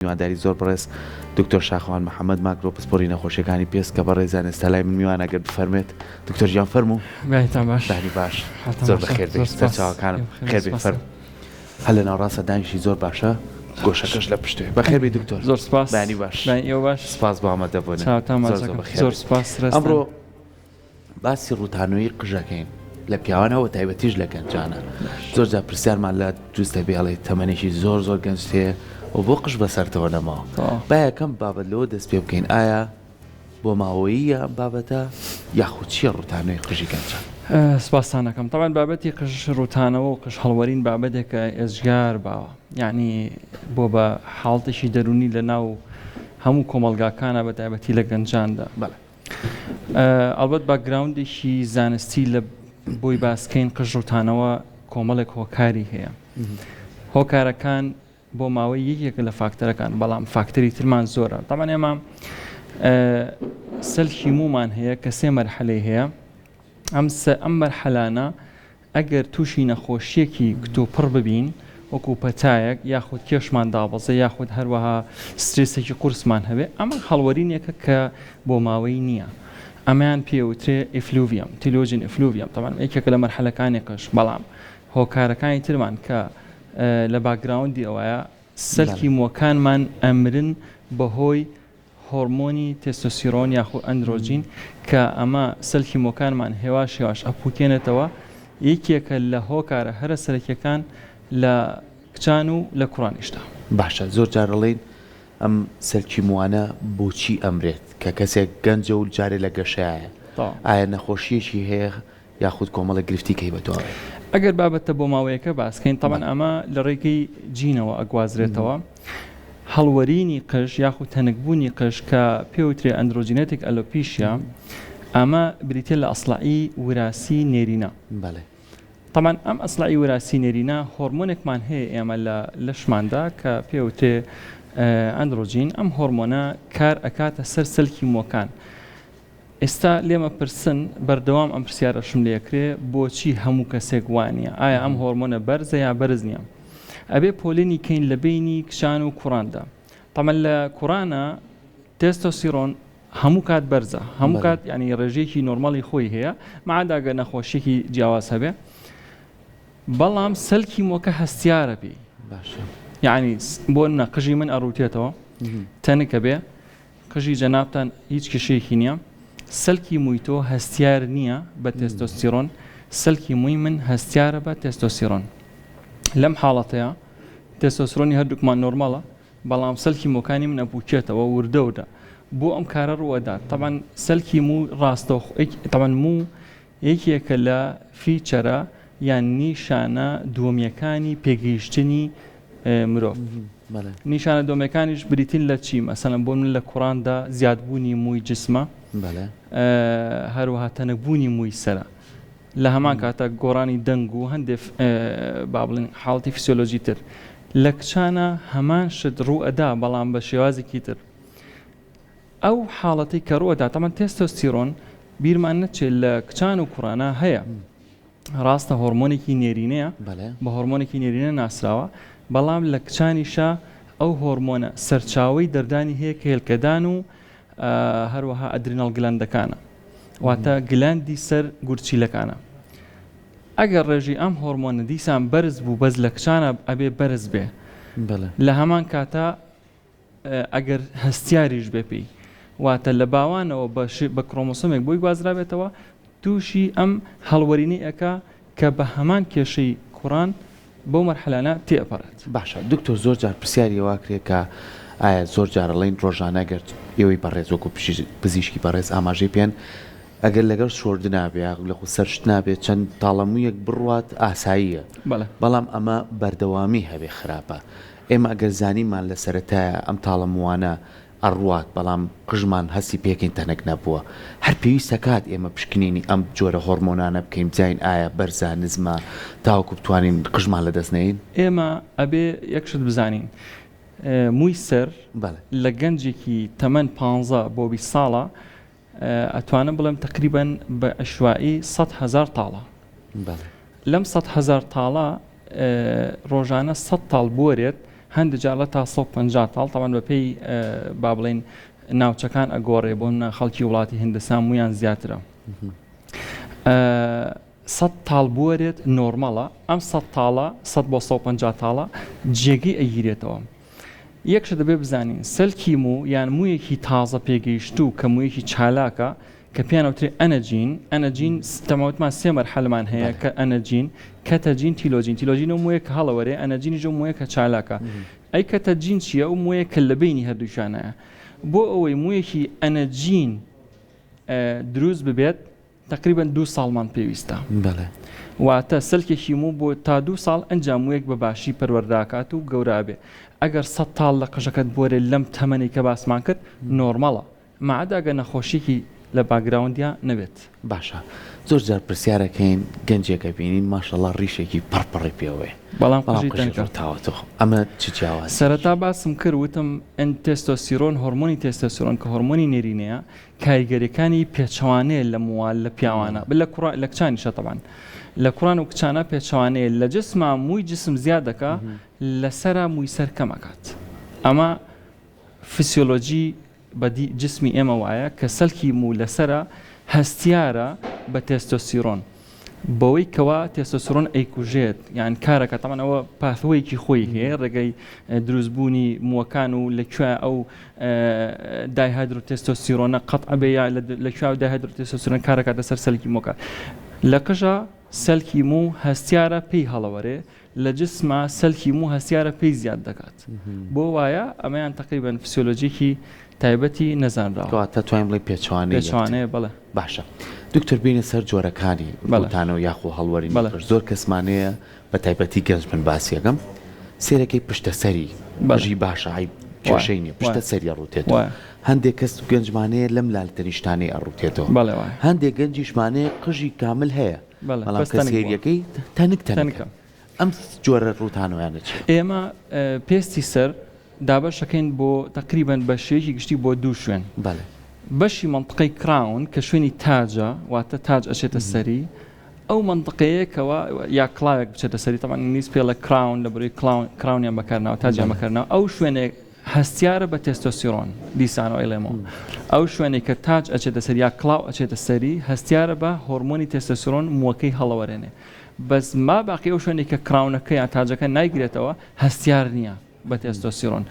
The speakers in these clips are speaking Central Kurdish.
میوانداری زۆر بەڕێز دکتۆر شاخوان محەممەد ماکرۆ پسپۆری نەخۆشیەکانی پێست کە بە ڕێزانێستا لای من میوان ئەگەر بفەرمێت دکتۆر گیان فەرموو باشنی باش زۆر بەخێر چاوەکانم خێر بفەرم هەل لە ناوڕاستە دانیشی زۆر باشە گۆشەکەش لە پشتێ بەخێر بی دکتۆر زۆر سپاس بانی باش باش سپاس بۆ ئامادەبوونە زۆر سپاس ئەمڕۆ باسی ڕووتانەوەی قژەکەین لە پیاوانەوە تایبەتیش لە گەنجانە زۆر جا پرسیارمان لە جوستە بێڵێ تەمەنێکی زۆر گەنج هەیە و بۆ قژ بەسەرتەوە نەماوە با یەکەم بابەت لەوە دەست پێ بکەین ئایا بۆ ماوەیی ئەم بابەتە یاخود چییە ڕووتانەوەی قژی گەنجان سپاسانەکەم تاوان بابەتی قژ ڕووتانەوە و قژ هەڵوەرین بابەتێکە ئێزگار باوە یعنی بۆ بە حاڵتێکی دەرونی لە ناو هەموو کۆمەلگاکانە بە تایبەتی لە گەنجاندا ئەلبەت باکگراوندێکی زانستی لە بۆی باسکەین قژ ڕووتانەوە کۆمەڵێک هۆکاری هەیە هۆکارەکان بۆ ماوەی یەکێکە لە فاکتەرەکان بەڵام فاکتەری ترمان زۆرە تاوان ئێمە سەلکی مومان هەیە کە سێ مەرحەلەی هەیە ئەم مەرحەلانە ئەگەر تووشی نەخۆشیەکی کتۆپڕ ببین وەکو پەتایەک یاخود کێشمان دابەزە یاخود هەروەها سترێسێکی قورسمان هەبێ ئەمە هەڵوەرینێکە کە بۆ ماوەی نییە ئەمەیان پێوترێ ئیفلوڤیەم تیلۆژین ئیفلوڤیەم تاوان یەکێکە لە مەرحەلەکانێکش بەڵام هۆکارەکانی ترمان کە لە باکگراوندی ئەوەیە سەلکی مۆکانمان ئەمرن بەهۆی هۆرمۆنی تێستۆستیرۆن یاخود ئەندرۆجین کە ئەمە سەلکی مۆکانمان هێواش ئەپوکێنێتەوە یەکێکە لە هۆکارە هەرە سەرەکیەکان لە کچان و لە کوڕانیشتا باشە زۆر جارەڵێن ئەم سەرکی موانە بۆچی ئەمرێت کە کەسێک گەنجە و جارێ لە گەشایە ئایا نەخۆشیەکی هەیە یاخود کۆمەڵە گرفتی کەی بەتەوە ئەگەر بابەتە بۆ ماوەیەکە باسکەین تاوان ئەمە لە ڕێگەی جینەوە ئەگوازرێتەوە هەڵوەرینی قژ یاخود تەنکبوونی قژ کە پێوترێ ئەندرۆجینێتێک ئەلۆپیشیا ئەمە بریتێ لە ئەسڵعی وراسی نێرینە تاوان ئەم ئەسڵعی وراسی نێرینە هۆرمۆنێکمان هەیە ئێمە لە لەشماندا کە پێوترێ ئەندرۆجین ئەم هۆرمۆنە کار ئەکاتە سەر سەلکی مۆکان ئێستا لێمە پرسن بەردەوام ئەم پرسیارەشم لێکرێ بۆچی هەموو کەسێک وانە ئایا ئەم هۆرمۆنە بەرزە یا بەرز نییە ئەبێ پۆلێنی کەین لە بینی کشان و کوڕاندا تەمە لە کوڕانە تێستۆستیرۆن هەموو کات بەرزە هەموو کات ینی ڕێژەیەکی نۆرمالی خۆی هەیە ماداگە نەخۆشیێکی جیاواز هەبێ بەڵام سەلکی مۆکە هەستیارە پێی یعنی بۆ نە قژی من ئەڕوتێتەوە تەنکە بێ قژی جەنابتان هیچ کشەیەکی نییە سەلکی موویتۆ هەستیار نییە بە تێستۆستیرۆن سەلکی مووی من هەستیارە بە تێستۆستیرۆن لەم حاڵەتەیە تێستۆستیرۆنی هەردووکمان نۆرماڵە بەڵام سەلکی مۆکانی من ئەبووکێتەوە وردەوردە بۆ ئەم کارە ڕوەدات تەمان سەلکی موو ڕاستەوە تەمان موو یەکێکە لە فیچەرە یان نیشانە دووەمیەکانی پێگەیشتنی مرۆڤ نیشانە دۆمیەکانیش بریتین لە چی مەسەلەن بۆ من لە کوڕاندا زیادبوونی مووی جسمە هەروەها تەنەکبوونی مووی سەرە لە هەمان کاتە گۆڕانی دەنگ و هەندێک با بڵێن حاڵەتی فسیۆلۆژی تر لە کچانە هەمان شت ڕوئەدا بەڵام بە شێوازێکی تر ئەو حاڵەتی کە ڕوئەدا تەمان تێستۆستیرۆن بیرمان نەچێت لە کچان و کوڕانە هەیە ڕاستە هۆرمۆنێکی نێرینەیە بە هۆرمۆنێکی نێرینە ناسراوە بەڵام لە کچانیشە ئەو هۆرمۆنە سەرچاوی دەردانی هەیە کە هێلکەدان و هەروەها ئەدرینەڵ گلەندەکانە واتە گلاندی سەر گورچیلەکانە ئەگەر ڕێژی ئەم هۆرمۆنە دیسان بەرز بوو بەس لە کچانە ئەبێ بەرز بێ لە هەمان کاتە ئەگەر هەستیاریش بێ پێی واتە لە باوانەوە بە کڕۆمۆسۆمێک بۆی گوازرابێتەوە تووشی ئەم هەڵوەرینی ئەکا کە بە هەمان کێشەی کوڕان بۆ مەرحەلانە تێپەڕێت باشە دکتۆر زۆر جار پرسیاری واکرێت کە ئایا زۆر جارەڵین ڕۆژانە گەرت ئێوەی بەڕێز وەکو پزیشکی بەڕێز ئاماژەی پێیان ئەگەر لەگەر شۆرد نابێ لە خو سەرشت نابێت چەند تاڵەموویەک بڕوات ئاساییە بەڵام ئەمە بەردەوامی هەبێ خراپە ئێمە ئەگەر زانیمان لە سەرەتایە ئەم تاڵەموانە ئەڕوات بەڵام قژمان هەستی پێکەین تەنەک نەبووە هەر پێویستە کات ئێمە پشکنینی ئەم جۆرە هۆرمۆنانە بکەین جاین ئایا بەرزە نزمە تاوەکو بتوانین قژمان لە دەستنەین ئێمە ئەبێ یەکشت بزانین مووی سەر لە گەنجێکی تەمەەن 15 بۆ 20 ساڵە ئەتوانم بڵێم تقریبا بە عشوایی 100,000 تاڵە لەم 100,000 تاڵە ڕۆژانە 100 تاڵ بوەرێت هەندێک جار لە تا 150 تاڵ تاوان بەپێی با بڵێن ناوچەکان ئەگۆڕێ بۆ خەڵکی وڵاتی هیندستان مویان زیاترە 100 تاڵ بوەرێت نۆرمەڵە ئەم 100 تاڵە 100 بۆ 150 تاڵە جێگەی ئەگیرێتەوە یەکشە دەبێ بزانین سەلکی مو یان مویەکی تازە پێگەیشتوو کە مویەکی چالاکە کە پێیانەوترێ ئەنەجین تەماوتمان سێ مەرحەلەمان هەیە کە ئەنەجین کەتەجین تیلۆجین و مویە کە هەڵەوەرێ ئەنەجینی ژە مویە کە چالاکە ئەی کەتەجین چییە و مویە کە لە بینی هەردووشانەیە بۆ ئەوەی مویەکی ئەنەجین دروست ببێت تقریبا 2 ساڵمان پێویستە واتە سەلکێکی مو بۆ تا 2 ساڵ ئەنجام مویەک بە باشی پەروەرداکات و گەورابێ ئەگەر 100 تاڵ لە قژەکەت بۆرێ لەم تەمەنی کە باسمان کرد نۆرمەڵە مەعاداگە نەخۆشیێکی لە باگراوندیا نەبێت باشە زۆر جار پرسیارەکەین گەنجێکە بینین ماشەڵڵا ڕیشێکی پڕپڕی پێوەیە بەڵام تاوەتەوە ئەمە چ جیاواز سەرەتا باسم کرد وتم تێستۆستیرۆن هۆرمۆنی تێستۆستیرۆن کە هۆرمۆنی نێرینەیە کاریگەریەکانی پێچەوانەیە لە موال لە پیاوانە لە کچانیشە تەبان لە کوڕان و کچانە پێچەوانەیە لە جسمە مووی جسم زیاد دەکا لەسرە مووی سەر کەمەکات ئەمە فسیۆلۆجی بەدی جسمی ئێمە وایە کە سەلکی مو لەسرە هەستیارە بە تێستۆستیرۆن بەوەی کەوا تێستۆستیرۆن ئەیکوژێت یان کارەکە تەمەنەوە پاثوەیەکی خۆی هەیە ڕێگەی دروستبوونی مووەکان و لەکوێ ئەو دایهایدرۆ تێستۆستیرۆنە قەتع بێ یا لەکوێ دایهایدرۆ تێستۆستیرۆن کارەکە لەسەر سەلکی مووەکە لە قژە سەلکی مو هەستیارە پێی هەڵەوەرێ لە جسمە سەلکی مو هەستیارە پێی زیاد دەکات بۆ وایە ئەمەیان تقریبا فسیۆلۆجیکی تایبەتی نەزانراوە توانین بڵێ پێچوانەیە بڵێ باشە دکتۆر بینە سەر جۆرەکانی ڕوتانە و یاخۆ هەڵوەرین زۆر کەسمانەیە بە تایبەتی گەنج من باسیەکەم سێرەکەی پشتە سەری بەژی باشە کێشەی نیە پشتە سەری ڕوتێتەوە هەندێک کەس گەنجمانەیە لەم لالتەنیشتانەی ئەڕوتێتەوە هەندێک گەنجیشمانەیە قژی کامل هەیە بەڵام کەسێریەکەی تەنکە ئەم جۆرە ڕوتانەوەیانە چی ئێمە پێستی سەر دابەشەکەین بۆ تقریبان بە شێوەیەکی گشتی بۆ 2 شوێن بەشی منطقەی کراون کە شوێنی تاجە واتە تاج ئەچێتە سەری ئەو منطقەیەکەوە یا کڵاوێک بچێتە سەری تەمان ئینگلیز پێ لە کراون لە بەروی کراونیان بەکارناوە تاجیان بەکارناوە ئەو شوێنێک هەستیارە بە تێستۆستیرۆن دیسانەوە ئەیڵێمەوە ئەو شوێنێک کە تاج ئەچێتە سەری یا کڵاو ئەچێتە سەری هەستیارە بە هۆرمۆنی تێستۆستیرۆن مووەکەی هەڵەوەرێنێ بەس ما باقی ئەو شوێنێک کە کراونەکە یان تاجەکە نایگرێتەوە هەستیار نییە بە تێستۆستیرۆن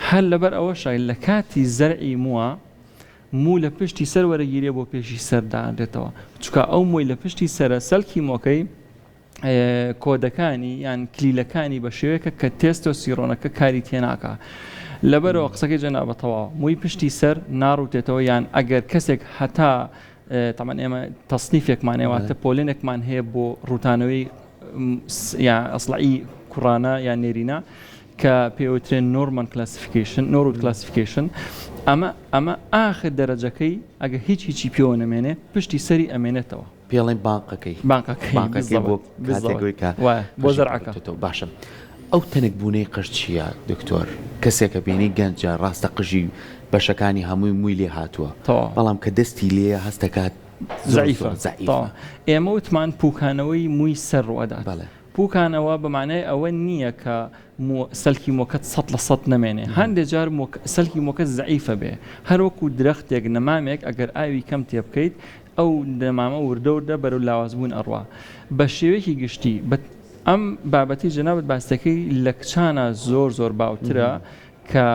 هەر لەبەر ئەوە شای لە کاتی زەرعی مووە مو لە پشتی سەر وەرەگیرێ بۆ پێشی سەردادێتەوە چکە ئەو موی لە پشتی سەرە سەلکی مۆکەی کۆدەکانی یان کلیلەکانی بە شێوەیەکە کە تێستۆستیرۆنەکە کاری تێناکە لەبەرەوە قسەکەی جەنابەتەوە مووی پشتی سەر ناڕوتێتەوە یان ئەگەر کەسێک هەتا تەمان ئێمە تەصنیفێکمانێواتە پۆلێنێکمان هەیە بۆ ڕوتانەوەی یان ئەسڵعی کوڕانە یان نێرینە کە پێوترێن نۆرمال کلاسیفیکیشن ئەمە ئاخر دەرەجەکەی ئەگە هیچی پێوە نەمێنێ پشتی سەری ئەمێنێتەوە پێڵێن بانقەکەی بۆ زەرعەکە باشە ئەو تەنک بوونەی قژ چییە دکتۆر کەسێکە بینی گەنجە ڕاستە قژی بەشەکانی هەمووی مووی لێ هاتووە بەڵام کە دەستی لێ هەستەکات زەعیفە ئێمە وتمان پوکانەوەی مووی سەر ڕوەدات پوکانەوە بەمانای ئەوە نییە کە سەلکی مۆکەت 100% نەمێنێ هەندێک جار سەلکی مۆکەت زەعیفە بێ هەروەکو درەختێک نەمامێک ئەگەر ئاوی کەم تێ بکەیت ئەو نەمامە وردە بەرەو لاوازبوون ئەڕوا بە شێوەیەکی گشتی ئەم بابەتی جەنابەت باستەکەی لە کچانە زۆر باوترە کە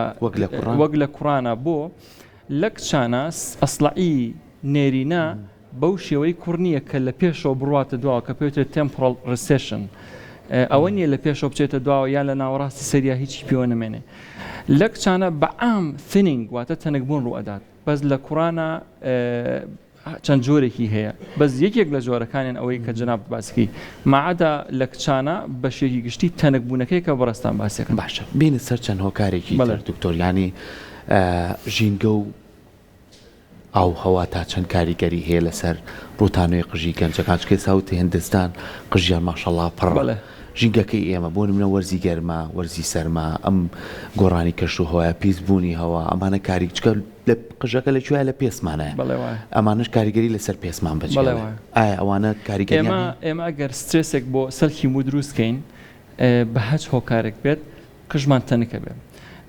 وەک لە کوڕانە بۆ لە کچانە ئەسڵعی نێرینە بەو شێوەی کوڕنیە کە لە پێشەوە بڕاتە دواوە کە پێوترێت تێمپۆرال ریسێشن ئەوە نییە لە پێشەوە بچێتە دواوە یان لە ناوەڕاستی سەریا هیچی پێوە نەمێنێ لە کچانە بەعام ثینینگ واتە تەنکبوون ڕوئەدات بەس لە کوڕانە چەند جۆرێکی هەیە بەس یەکێک لە جۆرەکانیان ئەوەی کە جەناب باسکی ماعەدا لە کچانە بە شێوەیەکی گشتی تەنکبوونەکەی کە بەڕێستان باسیەکەن باشە بینە سەر چەند هۆکارێکی دکتۆر ینی ژینگە و ئەو هەوا تا چەند کاریگەری هەیە لەسەر ڕوتانەوەی قژی گەنجەکان چکەی ساوتی هیندستان قژیان ماشەڵڵا پڕ ژینگەکەی ئێمە بۆ نمونە وەرزی گەرما وەرزی سەرما ئەم گۆڕانی کەش و هەوایە پیسبوونی هەوا ئەمانە کاری چکە لە قژەکە لەکوێ لە پێسمانە ئەمانش کاریگەری لەسەر پێسمان بچێت ئایا ئەوانە کاریگەری ئێمە ئەگەر سترێسێک بۆ سەلکی مو دروستکەین بە هەچ هۆکارێک بێت قژمان تەنکە بێ.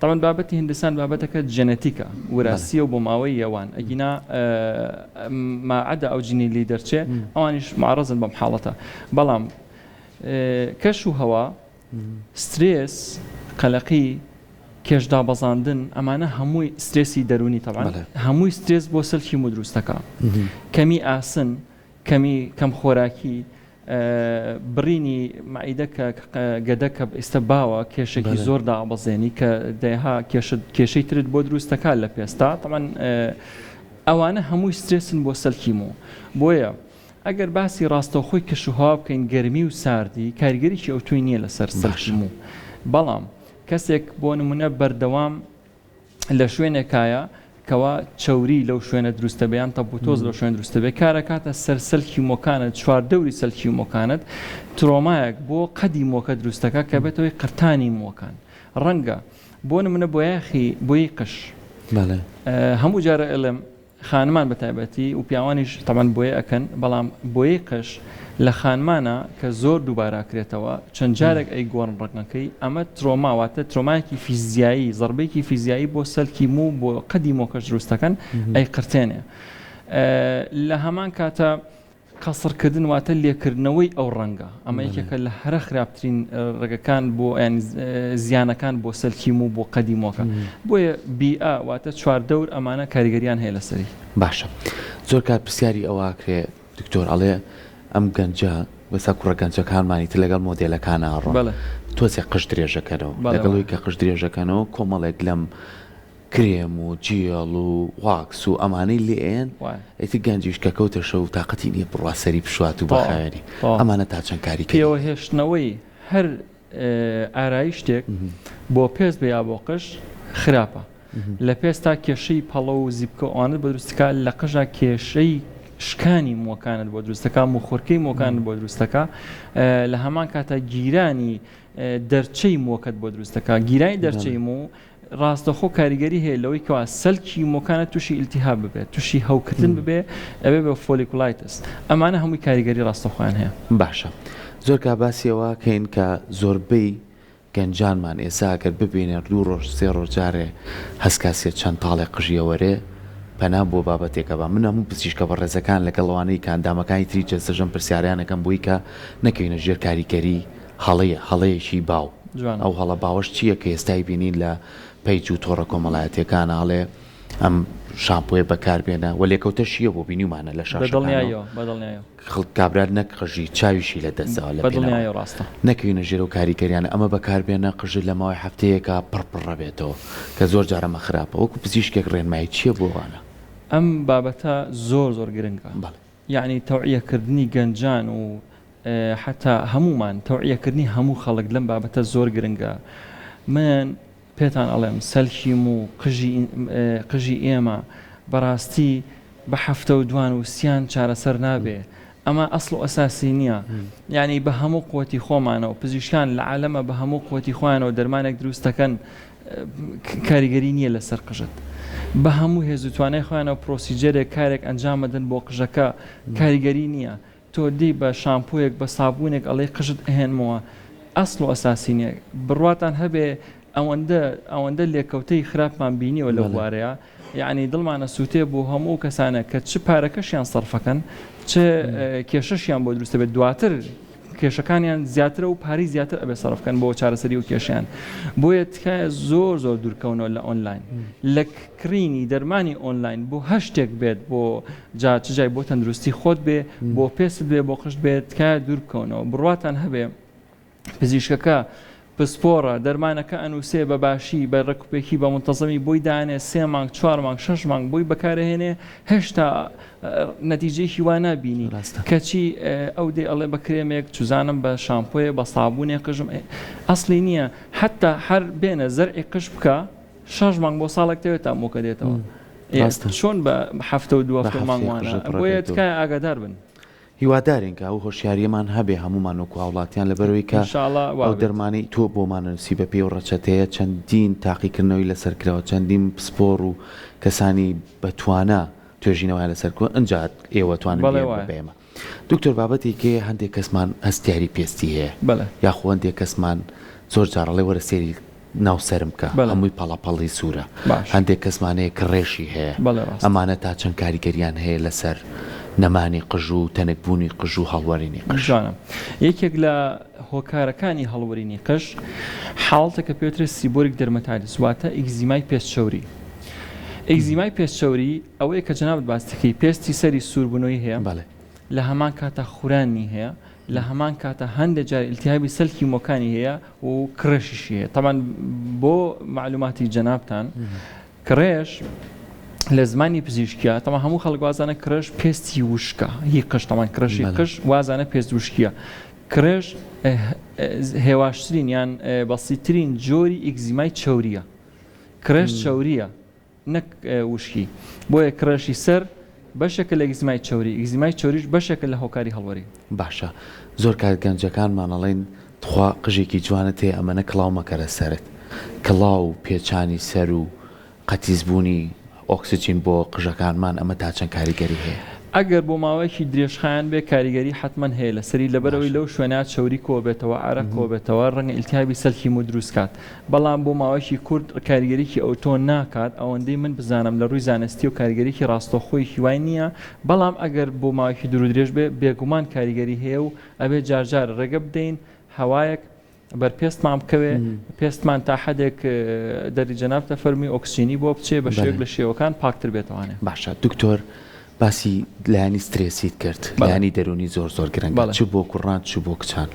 طبعا بابەتی هندستان بابەتەکە جەنەتیکە وراثیە و بۆ ماوەی ئەوان ئەگینا ماعەدە ئەو جینی لی دەرچێ ئەوانیش معرەزن بەم حاڵەتە. بەڵام کەش و هەوا، سترێس، قەلەقی، کێشدا بەزاندن، ئەمانە هەمووی سترێسی دەرونی طبعا هەمووی سترێس بۆ سەلکی و دروستەکە. کەمی ئاسن، کەم خۆراکی، بڕینی مەعیدەکە گەدەکە ئێستا باوە کێشێکی زۆر دابەزێنی کە دەیها کێشەی ترت بۆ دروستەکە لە پێستا. طبعا ئەوانە هەمووی سترێسن بۆ سەلکیمەوە. بۆیە ئەگەر باسی ڕاستەوخۆی کەشوهاوا بکەین گەرمی و ساردی کاریگەریی ئەوتوی نییە لەسەر سەلکیموو. بەڵام کەسێک بۆ نمونە بەردەوام لە شوێنێکایە کەوا چوری لەو شوێنە دروستە بەیان تەبوتۆز لەو شوێن دروستە بێ کارەکاتە سەر سەلکی مۆکانت، چواردەوری سەلکی مۆکانت، ترۆمایەک بۆ قەدی مۆکە دروستەکە کە بێتەوەی قرتانی مۆکان. ڕەنگە بۆ نمونە بۆیی قش هەموو جارە ئەلم خانمان بەتایبەتی و پیاوانیش تەمان بۆیە ئەکەن، بەڵام بۆیی قش لە خانمانە کە زۆر دووباراکرێتەوە چەند جارێک ئەی گۆڕن ڕقەکەی ئەمە ترۆماواتە ترۆمایەکی فیزیایی، زەربەیەکی فیزیایی بۆ سەلکی مو بۆ قەدی مۆکەش دروستەکەن ئەی قرتێنێ. لە هەمان کاتە قەسڕکردن واتە لێکردنەوەی ئەو ڕەنگە، ئەمە یەکێکە لە هەرە خراپترین ڕێگەکان بۆ زیانەکان بۆ سەلکی مو بۆ قەدی مۆکە. بۆیە بیئە واتە چواردەور ئەمانە کاریگەریان هەیە لەسەری. باشە، زۆر کات پرسیاری ئەوواکرێ دکتۆر ئەڵێ ئەم گەنجە بەسا کوڕە گەنجەکانمانی لەگەڵ مۆدێلەکان ئاڕۆ تۆزێک قش درێژەکەنەوە لەگەڵەوەی کە قش درێژەکەنەوە کۆمەڵێک لەم کرێم و جیڵ و واکس و ئەمانەی لێن ئەیتی گەنجیش کە کەوتە شەو تااقەتی نییە بڕواسەری پشوات و بەخایەری ئەمانە تا چەند کاری پێوە هێشتنەوەی هەر ئارایی شتێک بۆ پێست بە یا بۆ قش خراپە. لە پێستا کێشەی پەڵە و زیبکە ئەوانت بە دروستەکە لە قژە کێشەی شکانی مۆکانت بۆ دروستەکە مخۆرکەی مۆکانت بۆ دروستەکە. لە هەمان کاتە گیرانی دەرچەی مۆکەت بۆ دروستەکە. گیرانی دەرچەی مو ڕاستەخۆ کاریگەری هەیە لەوەی کەوا سەلکی مۆکانە تووشی ئیلتیهاب ببێت، تووشی هەوکردن ببێ، ئەوێ بە فۆلیکولایتس. ئەمانە هەمووی کاریگەری ڕاستەخۆیان هەیە. باشە، زۆر کا باسیەوە کەین کە زۆربەی گەنجانمان ئێستا ئەگەر ببینێ 2 ڕۆژ 3 ڕۆژ جارێ هەسکاسێت چەند تاڵێک قژیەوەرێ پەنا بۆ بابەتێکە بە من هەموو پزیشکە بە ڕێزەکان لەگەڵەوانەی کاندامەکانی تری جەستەژەم پرسیاریانەکەم بووی کە نەکەینە ژێر کاریگەری هەڵەیەکی باو. ئەو هەڵە باوەش چییە کە ئێستای بینین لە پەیج و تۆڕە کۆمەڵایەتیەکان ئاڵێ ئەم شامپۆیە بەکاربێنە و لێکەوتە شیە بۆ بینیمانە لە شاشەکان کابرات نەک قژی چاویشی لە دەستەوە لە ڕاستە نەکەوینە ژێرە و کاریگەریانە ئەمە بەکاربێنە قژی لە ماوەی هەفتەیەکە پڕپڕە بێتەوە کە زۆر جارەمە خراپە. وەکو پزیشکێک ڕێنمایی چییە بۆوانە؟ ئەم بابەتە زۆر گرنگە. یعنی تەوعیەکردنی گەنجان و حتا هەمومان تەوعیەکردنی هەموو خەڵک لەم بابەتە زۆر گرنگە. من پێتان ئەڵێم سەلکیم و قژی ئێمە بەڕاستی بە هەفتە و دوان و سیان چارەسەر نابێ. ئەمە ئەسڵ و ئەساسی نییە. یعنی بە هەموو قوتی خۆمانەوە پزیشکان لە عالەمە بە هەموو قوتی خۆیانەوە دەرمانێک دروستەکەن کاریگەری نییە لەسەر قژت. بە هەموو هێزوتوانەی خۆیانەوە پرۆسیجەرێک کارێک ئەنجامەدەن بۆ قژەکە کاریگەری نییە. تۆ دی بە شامپۆیەک بە سابوونێک ئەڵێ قژت ئەهێنمەوە ئەسڵ و ئەساسی نییە. بڕواتان هەبێ ئەوەندە لێکەوتەی خراپمان بینیەوە لەو بوارەیە. یعنی دڵمانە سووتێ بۆ هەموو کەسانە کە چ پارەکەشیان سەرفەکەن چ کێشەشیان بۆ دروستە بێت دواتر کێشەکانیان زیاترە و پاری زیاتر ئەبێ سەرفکەن بۆ چارەسەری و کێشیان. بۆیە تکایە زۆر دوورکەونەوە لە ئۆنلاین لە کڕینی دەرمانی ئۆنلاین بۆ هەشتێک بێت بۆ چ جای بۆ تەندروستی خۆت بێ بۆ پێست بێ بۆ قشت بێت تکایە دوور بکەونەوە. بڕواتان هەبێ پزیشکەکە پسپۆرە دەرمانەکە ئەنووسێ بە باشی بە ڕێکوپێکی بە منتەزەمی بۆی دانێ 3 مانگ 4 مانگ 6 مانگ بۆی بەکارهێنێ هێشتا نەتیجەیەکی وا نبینی کەچی ئەو دێ ئەڵێ بە کرێمێک چوزانم بە شامپۆیە بە سابوونێ قژم ئەسڵی نییە. حتا هەر بێنە زەرعی قش بکە 6 مانگ بۆ ساڵێک دەوێت تا مۆکە دێتەوە. چۆن بە هەفتە و 2 مانگوانە بۆیە تکایە ئاگادار بن. هیوادارین کە ئەو هۆشیاریەمان هەبێ هەمومان وەکو وڵاتیان لەبەرەوەی کە ئەو دەرمانی تۆ بۆمان نووسی بە پێی و ڕەچەتەیە چەندین تاقیکردنەوەی لەسەرکرەوە چەندین سپۆر و کەسانی بەتوانە توێژینەوەیان لەسەرکووە ئەنجات ئێوە توانن بێمە. دکتۆر بابەتێکی هەندێک کەسمان هەستیاری پێستی هەیە یاخۆ هەندێک کەسمان زۆر جارەڵێ وەرە سێری ناوسرم کە بەڵێ. هەمووی پەڵەپەڵی سوورە باش. هەندێک کەسمانەیە کڕێشی هەیە بەڵێ ڕاست. ئەمانە تا چەند کاریگەریان هەیە لەسەر نەمانی قژ و تەنکبوونی قژ و هەڵوەرینی قژ جوانم یەکێک لە هۆکارەکانی هەڵوەرینی قژ حاڵتەکە پێوترێت سیبۆریک دەرمەتایتس واتە ئیگزیمای پێستچەوری. ئیگزیمای پێستچەوری ئەوەیە کە جەنابەت باستەکەی پێستی سەری سووربوونەوەی هەیە بەڵێ لە هەمان کاتە خوورانی هەیە لە هەمان کاتە هەندێک جار ئیلتیهابی سەلکی مۆکانی هەیە و کڕێشیشی هەیە تەمان بۆ معلوماتی جەنابتان کڕێش لە زمانی پزیشکیە تەما هەموو خەڵگوازانە کرێش پێستی وشکە هی قش تەمان کرێشی قش وازانە پێست وشکیە کرێش هێواشترین یان بەسیترین جۆری ئیگزیمای چەوریە کرێش چەوریە نەک وشکی بۆیە کرێشی سەر بەشێکە لە ئیگزیمای چەوری ئیگزیمای چەوریش بەشێکە لە هۆکاری هەڵوەری باشە زۆر کات گەنجەکانمان ئەڵێن تخوا قژێکی جوانت هەیە ئەمەنە کڵاو مەکەرە سەرت کڵاو و پێچانی سەر و قەتیزبوونی ئۆکسجین بۆ قژەکانمان ئەمە تا چەند کاریگەری هەیە ئەگەر بۆ ماوەیەکی درێژخایان بێ کاریگەری حتمما هەیە لە سەری لەبەرەوەی لەو شوێنات چەوری کۆبێتەوە عرە کۆبێتەوە ڕەنگە ئیلتیهابی سەلکی و دروستکات بەڵام بۆ ماوەیەکی کورد کاریگەریکی ئەوتۆ ناکات ئەوەندەی من بزانم لە ڕووی زانستی و کاریگەریکی ڕاستەخۆی هیوای نییە بەڵام ئەگەر بۆ ماوەیەکی دوور درێژ بێ بێگومان کاریگەری هەیە و ئەبێ جارجار ڕێگە بدەین هەوایەک بەرپێستمان بکەوێ پێستمان تا حدێک دەری جەنابتە فەرمی ئۆکسجینی بۆ بچێ بە شێوک لە شێوەکان پاکتر بێتەوانێ باشە دکتۆر باسی لایانی سترێسیت کرد لایانی دەرونی زۆر گرنگ چ بۆ کوڕان چ بۆ کچان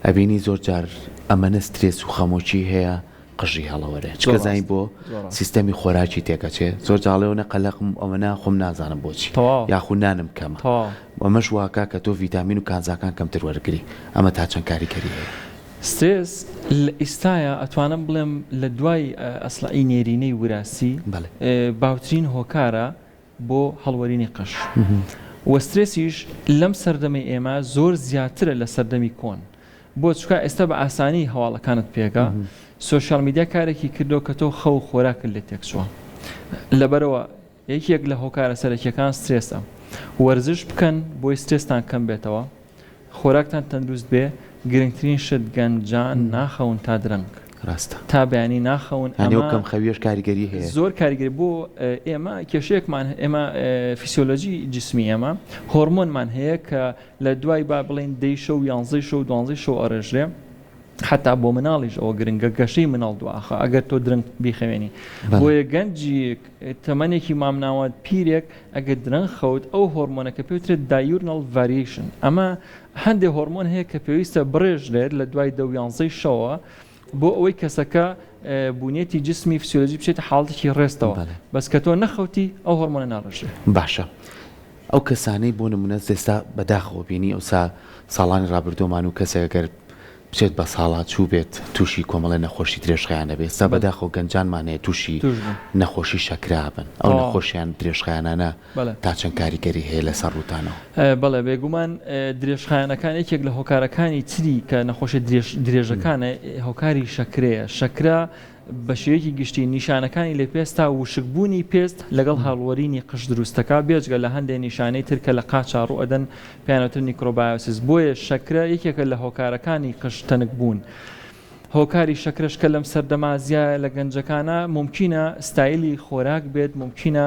ئەبینی زۆر جار ئەمەنە سترێس و خەمۆکی هەیە قژی هەڵەوەرێ چکە زانی بۆ سیستەمی خۆراکی تێکەچێت زۆر جاڵێونە قەلەقم ئەمەنا خۆم نازانم بۆچی یاخو نانم کەمە ئەمەش واکە کە تۆ ڤیتامین و کانزاکان کەمتر وەرگری ئەمە تا چەند کاریگەری هەیە سترێس لە ئێستاە ئەتوانم بڵێم لە دوای ئەسڵعی نێرینەی وراسی باوترین هۆکارە بۆ هەڵوەرینی قش وە سترێسیش لەم سەردەمی ئێمە زۆر زیاترە لە سەردەمی کۆن بۆ چکە ئێستا بە ئاسانی هەواڵەکانت پێگا سۆشیال میدیا کارێکی کردو کە تۆ خەو خۆراکرد لە تێکچووە لەبەرەوە یەکێک لە هۆکارە سەرەکیەکان سترێسە وەرزش بکەن بۆی سترێستان کەم بێتەوە خۆراکتان تەندروست بێ گرنگترین شت گەنجان ناخەون تا درەنگ ڕاستە تا بەیانی ناخەون کەم خەویش کاریگەری هەیە زۆر کاریگەری بۆ ئێمە کێشەیەکمان ئێمە فیسیۆلۆژی جسمی ئێمە هۆرمۆنمان هەیە کە لە دوای با بڵێن دەی شەو یانزەی شەو دوانزەی شەو ئەڕێژرێ حتا بۆ مناڵیش ئەوە گرنگە گەشەی مناڵ دواخە ئەگەر تۆ درنگ بیخەوێنی بۆیە گەنجی تەمەنێکی مامناوات پیرێک ئەگەر درنگ خەوت ئەو هۆرمۆنەکە پێوترێت دایورنال ڤاریشن ئەمە هەندێک هۆرمۆن هەیە کە پێویستە بڕێژرێت لە دوای دە یانزەی شەوە بۆ ئەوەی کەسەکە بوونێتی جسمی فسیۆلۆژی بچێتە حاڵەتێکی ڕێستەوە بەس کە تۆ نەخەوتی ئەو هۆرمۆنە ناڕژێت باشە ئەو کەسانەی بۆ نمونە ئێستا بەداخەوە بینی ئەوسا ساڵانی ڕابردۆمان و کەسێکەگەر بچێت بە ساڵات چوو بێت تووشی کۆمەڵی نەخۆشی درێژخایانە بێت ستا بەداخەوە گەنجانمانەیە تووشی نەخۆشی شەکرا بن ئەو نەخۆشیان درێژخایانانە تا چەند کاریگەری هەیە لە سەر ڕوتانەوە بەڵێ بێگومان درێژخایانەکان یەکێک لە هۆکارەکانی تری کە نەخۆشی درێژەکانە هۆکاری شەکرەیە شەکرا بە شێوەیەکی گشتی نیشانەکانی لێ پێستا وشکبوونی پێست لەگەڵ هەڵوەرینی قش دروستەکە بێجگە لە هەندێک نیشانەی ترکە لە قاچا ڕوئەدەن پێیانەوتر نیکرۆبایۆسیس بۆیە شەکرە یەکێکە لە هۆکارەکانی قش تەنک بوون هۆکاری شەکرشکە لەم سەردەما زیایە لە گەنجەکانە ممکنە ستایلی خۆراک بێت ممکنە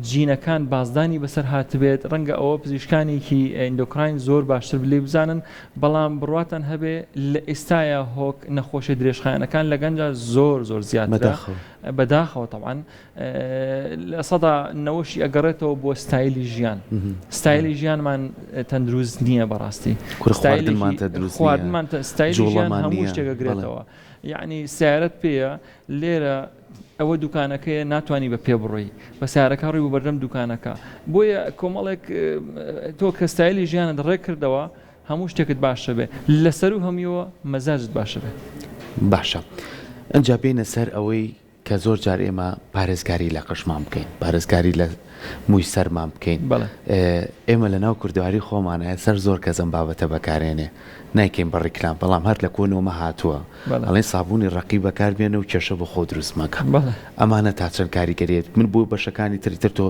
جینەکان بازدانی بەسەر هاتبێت ڕەنگە ئەوە پزیشکانێکی ئەندۆکراین زۆر باشتر لێ بزانن بەڵام بڕواتان هەبێ لە ئێستاە هۆک نەخۆشی درێژخایەنەکان لە گەنجە زۆر زیاترە بەداخەوە طبعاً لە سەدا نەوەشی ئەگەڕێتەوە بۆ ستایلی ژیان ستایلی ژیانمان تەندروست نییە بەڕاستی خواردنمان ستایلی ژیان هەموو شتێکەگرێتەوە یعنی سیارەت پێیە لێرە ئەوە دوکانەکەیە ناتوانانی بە پێ بڕۆی بە سیارەکە ڕووی بۆ بەردەم دوکانەکە بۆیە کۆمەڵێک تۆ کە ستایلی ژیانت ڕێ کردەوە هەموو شتێکت باشە بێ لەسەر و هەمیەوە مەزاجت باشە بێ باشە ئەنجا بێنە سەر ئەوەی کە زۆر جار ئێمە پارێزگاری لە قشمان بکەین پارێزگاری لە مووی سەرمان بکەین ئێمە لە ناو کوردواری خۆمانە سەر زۆر کەسم بابەتە بەکارێنێ نایکەین بە ڕێکلام بەڵام هەر لە کۆنەوەمە هاتووە ئەڵێن سابوونی ڕقی بەکاربێنە و کێشە بە خۆ دروست مەکە ئەمانە تا چەند کاریگەریێت من بوو بەشەکانی تریتر تۆ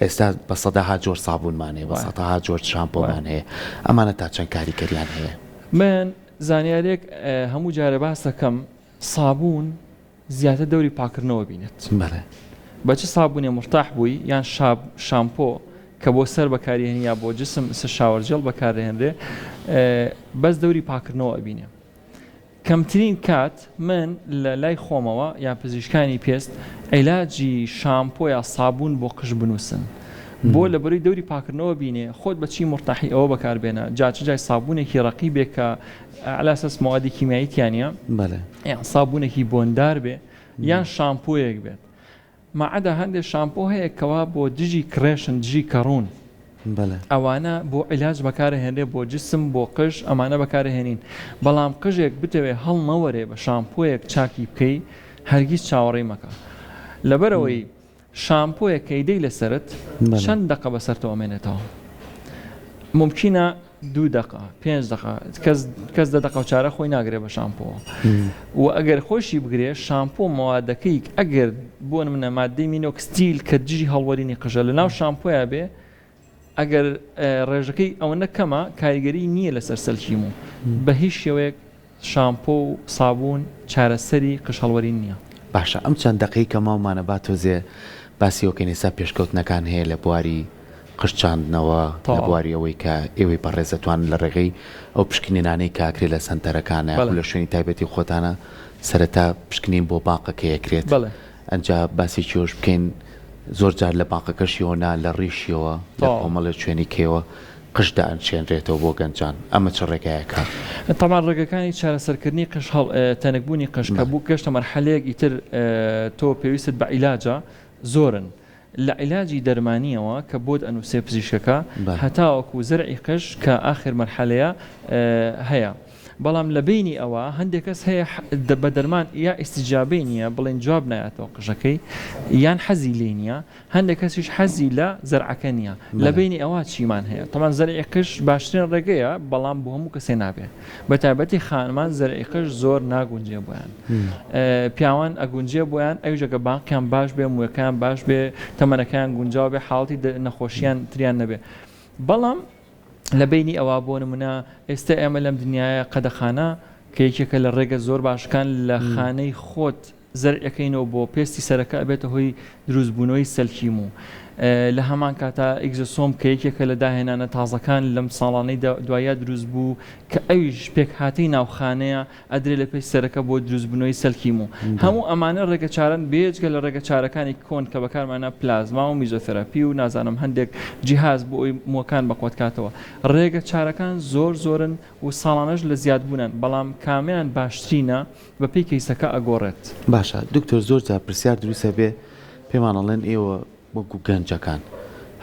ئێستا بە سەداها جۆر سابوونمانەیە بە سەداها جۆر شامپۆمان هەیە ئەمانە تا چەند کاریگەریان هەیە من زانیارێک هەموو جارە باس دەکەم سابوون زیاتر دەوری پاکردنەوە بینێت بەڵێ بەچ سابوونێ مرتاح بووی یان شامپۆ کە بۆ سەر بەکارهێنی یا بۆ جسم شاوەرجێڵ بەکارهێنرێ بەس دەوری پاکردنەوە ئەبینێ کەمترین کات من لە لای خۆمەوە یا پزیشکانی پێست عیلاجی شامپۆ یا سابوون بۆ قژ بنووسن بۆ لە بەروی دەوری پاکردنەوە بینێ خۆت بەچی مرتاحی ئەوە بەکاربێنە جای سابوونێکی ڕقی بێ کە على ئەساس موادی کیمیاییتیانە یان سابوونێکی بۆندار بێ یان شامپۆیەک بێت مەعەدا هەندێک شامپۆ هەیە کەوا بۆ دژی کرێشن دژی کەڕوون ئەوانە بۆ عیلاج بەکارهێنرێ بۆ جسم بۆ قژ ئەمانە بەکارهێنین بەڵام قژێک بتەوێ هەڵ نەوەرێ بە شامپۆیەک چاکی بکەی هەرگیز چاوەڕێی مەکە لەبەرەوەی شامپۆیە کەیدەی لەسرت چەند دقە بەسەرتەوە مێنێتەوە ممکنە 2 دقە 5 دقە کەس 10 دقە و چارە خۆی ناگرێ بە شامپۆ و ئەگەر خۆشی بگرێ شامپۆ موادەکەی ئەگەر بۆ منە مادەی مینۆکسیل کە دژی هەڵوەرینی قژە لە ناو شامپۆیە بێ ئەگەر ڕێژەکەی ئەوەنە کەمە کاریگەری نییە لەسەر سەلکیم و بە هیچ شێوەیەک شامپۆ و سابوون چارەسەری قژ هەڵوەرین نییە باشە ئەم چەند دقەی کە ماومانە با تۆزێ باسی ئۆکەنیسا پێشکەوتنەکان هەیە لە بواری قشچاندنەوە لە بواری ئەوەی کە ئێوەی بەڕێزەتوان لە ڕێگەی ئەو پشکنینانەی کاکرێ لە سنتەرەکانە لە شوێنی تایبەتی خۆتانە سەرەتا پشکنین بۆ باقەکە یەکرێت ئەنجا باسی کێوش بکەین زۆر جار لە باقەکەشیەوەنا لە ڕیشیەوە لە کۆمەڵە شوێنی کێوە قشدا ئەنشێنرێتەوە بۆ گەنجان ئەمە چ ڕێگایەکە تەمان ڕێگەکانی چارەسەرکردنی قش تەنەکبوونی قش کە بوو گەشتە مەرحەلەیەک ئیتر تۆ پێویستت بە عیلاجە زۆرن لە عیلاجی دەرمانیەوە کە بۆت ئەنووسێ پزیشکەکە هەتاوەکو زەرعی قش کە ئاخر مەرحەلەیە هەیە بەڵام لە بینی ئەوە هەندێک کەس هەیە بە دەرمان یا ئیسیجابەی نییە بڵێن جواب نایەتەوە قژەکەی یان حەزی لێ نییە هەندێک کەسیش حەزی لە زەرعەکە نییە لە بینی ئەوە چیمان هەیە تەمان زەرعی قش باشترین ڕێگەیە بەڵام بۆ هەموو کەسێ نابێ بە تایبەتی خانمان زەرعی قش زۆر ناگونجێ بۆیان پیاوان ئەگونجێ بۆیان ئەوژەکە باقییان باش بێ موەکەیان باش بێ تەمەنەکەیان گونجاو بێ حاڵی نەخۆشییان تریان نەبێ بەڵام لە بینی ئەوە بۆ نمونە ئێستا ئێمە لەم دنیاە قەدەخانە کە یەکێکە لە ڕێگە زۆر باشەکان لە خانەی خۆت زەرعەکەینەوە بۆ پێستی سەرەکە ئەبێتە هۆی دروستبوونەوەی سەلکیم و لە هەمان کاتە ئیگزۆسۆم کە یەکێکە لە داهێنانە تازەکان لەم ساڵانەی دوایە دروست بوو کە ئەویش پێک هاتی ناوخانەیە ئەدرێ لە پێش سەرەکە بۆ دروستبوونەوەی سەلکیم و هەموو ئەمانە ڕێگە چارن بێجگە لە ڕێگە چارەکانی کۆن کە بەکارمانە پلازما و میزۆتەراپی و نازانم هەندێک جیهاز بۆ ئەوی مووەکان بەقوتکاتەوە ڕێگە چارەکان زۆرن و ساڵانەش لە زیادبوونن بەڵام کامیان باشترینە بە پێی کەیسەکە ئەگۆڕێت باشە دکتۆر زۆر جا پرسیار دروستە بێ پێمانەڵێن ئێوە وەکو گەنجەکان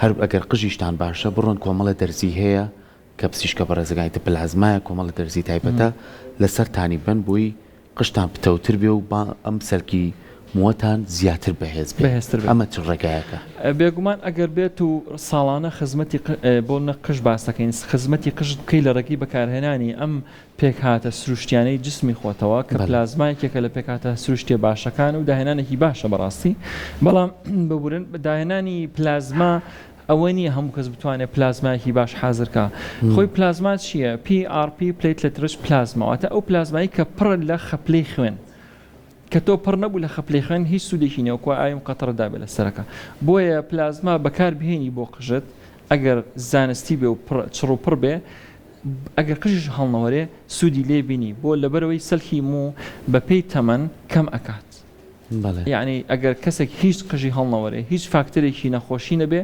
هەر ئەگەر قژیشتان باشە بڕۆن کۆمەڵە دەرزی هەیە کە پزیشکە بەڕێزەکانی پلازمایە کۆمەڵە دەرزی تایبەتە لەسەر تانی بن بووی قشتان پتەوتر بێ و ئەم سەرکی مووەتان زیاتر بەهێز بەهێزتر ئەمە چ ڕێگایەکە بێگومان ئەگەر بێت و ساڵانە خزمەتی بۆ نە قژ باسەکەین خزمەتی قژت بکەی لە ڕێگەی بەکارهێنانی ئەم پێکهاتە سروشتیانەی جسمی خۆتەوە کە پلازمایەکێکە لە پێکاتە سروشتێ باشەکان و داهێنانێکی باشە بەڕاستی بەڵام ببورن داهێنانی پلازما ئەوە نییە هەموو کەس بتوانێت پلازمایەکی باش حازرکە خۆی پلازما چییە PRP پلیتلێترش پلازماواتە ئەو پلازمایی کە پڕ لە خەپلەی خوێن کە تۆ پڕ نەبوو لە خەپلەی خوێن هیچ سوودێکی نێوەکو ئایم قەتڕدا بێت لە سەرەکە بۆیە پلازما بەکاربهێنی بۆ قژت ئەگەر زانستی بێ و چڕ و پڕ بێ ئەگەر قژش هەڵنەوەرێ سوودی لێ بینی بۆ لەبەرەوەی سەلکی مو بە پێی تەمەن کەم ئەکات یعنی ئەگەر کەسێک هیچ قژی هەڵنەوەرێ هیچ فاکتەرێکی نەخۆشی نەبێ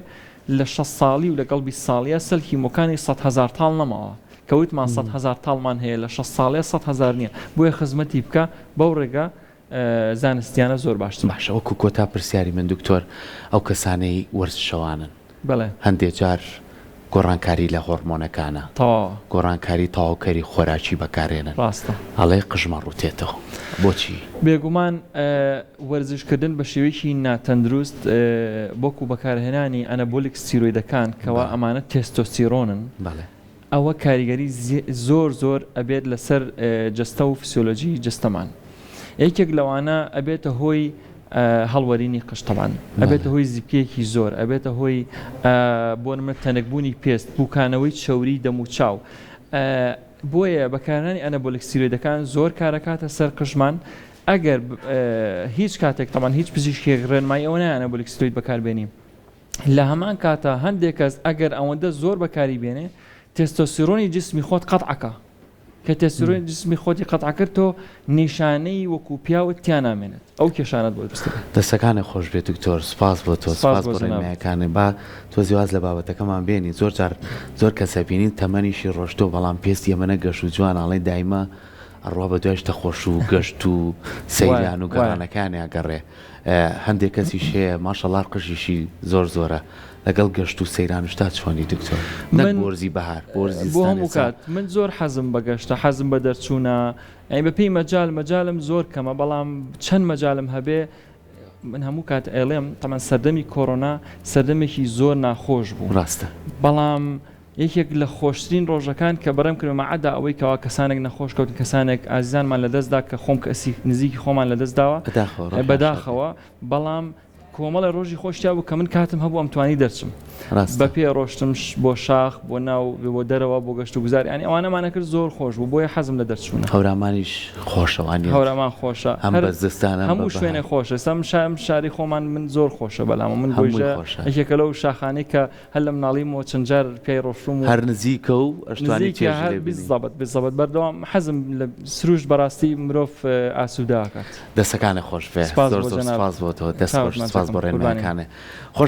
لە 6 ساڵی و لەگەڵ 20 ساڵیە سەلکی مۆکانی 100,000 تاڵ نەماوە کەوتمان 100,000 تاڵمان هەیە لە 6 ساڵێ 100,000 نییە بۆیە خزمەتی بکە بەو ڕێگە زانستیانە زۆر باشتر باشە وەکو کۆتا پرسیاری من دکتۆر ئەو کەسانەی وەرزشەوانن بەڵێ هەندێک جار گۆڕانکاری لە هۆرمۆنەکانە گۆڕانکاری تاواوکەری خۆراکی بەکارێنن ڕاستە هەڵێ قژمە ڕوتێتەوە بۆچی بێگومان وەرزشکردن بە شێوەیەکی ناتەندروست بۆکو بەکارهێنانی ئەنەبۆلیک ستیرۆیدەکان کەوا ئەمانە تێستۆستیرۆنن ئەوە کاریگەری زۆر ئەبێت لەسەر جەستە و فسیۆلۆژی جستەمان یەکێک لەوانە ئەبێتە هۆی هەڵوەرینی قشتەمان ئەبێتە هۆی زیپکەیەکی زۆر ئەبێتە هۆی بۆ نمە تەنەکبوونی پێست بووکانەوەی چەوری دەم و چاو بۆیە بەکارهێنانی ئەنەبۆلیک ستیرۆیدەکان زۆر کارەکاتە سەر قژمان ئەگەر هیچ کاتێک تەمان هیچ پزیشکێک ڕێنمایی ئەوە نایانە بۆ لێکستۆید بەکاربێنی لە هەمان کاتە هەندێک کەس ئەگەر ئەوەندە زۆر بەکاری بێنێ تێستۆستیرۆنی جسمی خۆت قەتعەکە کە تێستۆستیرۆنی جسمی خۆتی قەتع کرد تۆ نیشانەی وەکو پیاوت تیان نامێنێت ئەو کێشانەت بۆ دروست دەکات. دەستەکانی خۆش بێت دکتۆر سپاس بۆ تۆ سپاس بۆ ڕێنماییەکانی با تۆ زیواز لە بابەتەکەمان بێنی زۆر جار زۆر کەسە بینین تەمەنیشی ڕۆشتۆ بەڵام پێستی ئەمەنە گەشت و جوان ئاڵێ دایمە ئەڕوا بە دوای شتە خۆش و گەشت و سەیران و گەڕانەکانی ئەگەڕێ هەندێک کەسی شەیە ماشەڵڵا قژیشی زۆر زۆرە لەگەڵ گەشت و سەیران شتا چۆنی دکتۆر نەک بۆرزی بەهار بۆرزی بۆ هەموو کات من زۆر حەزم بە گەشتە حەزم بە دەرچوونە ئەی بەپێی مەجالم زۆر کەمە بەڵام چەند مەجالم هەبێ من هەموو کات ئێڵێم تەمان سەردەمی کۆڕۆنا سەردەمێکی زۆر ناخۆش بوو ڕاستە بەڵام یەکێک لە خۆشترین ڕۆژەکان کە بەڕێم کردو مەعەدا ئەوەی کەوا کەسانێک نەخۆش کەوتن کەسانێک ئازیزانمان لەدەستدا کە خۆم کەسی نزیکی خۆمان لەدەستداوە بەداخەوە بەڵام کۆمەڵی ڕۆژی خۆشتیا بوو کە من کاتم هەبوو ئەم توانی دەرچم بە پێ ڕۆشتم بۆ شاخ بۆ ناو بۆ دەرەوە بۆ گەشت و گوزار ینی ئەوانەمانە کرد زۆر خۆش بوو بۆیە حەزم لە دەرچوونە هەورامانیش خۆشەوانی هەورامان خۆشە هەم بەزستانە هەموو شوێنێ خۆشە سەم شاری خۆمان من زۆر خۆشە بەڵام من بۆژە یەکێکە لەو شاخانەی کە هەر لە مناڵیمەوە چەند جار پێی ڕۆشتم و هەر نزیکە و ئەشتوانی تێژ بزەبەت بەردەوام حەزم لە سروشت بەڕاستی مرۆڤ ئاسووداکات دەستەکانی خۆش بێ زۆر زۆر سپاس بۆ تۆ دەست خۆش سپاس بۆ ڕێنماییەکانێ خۆش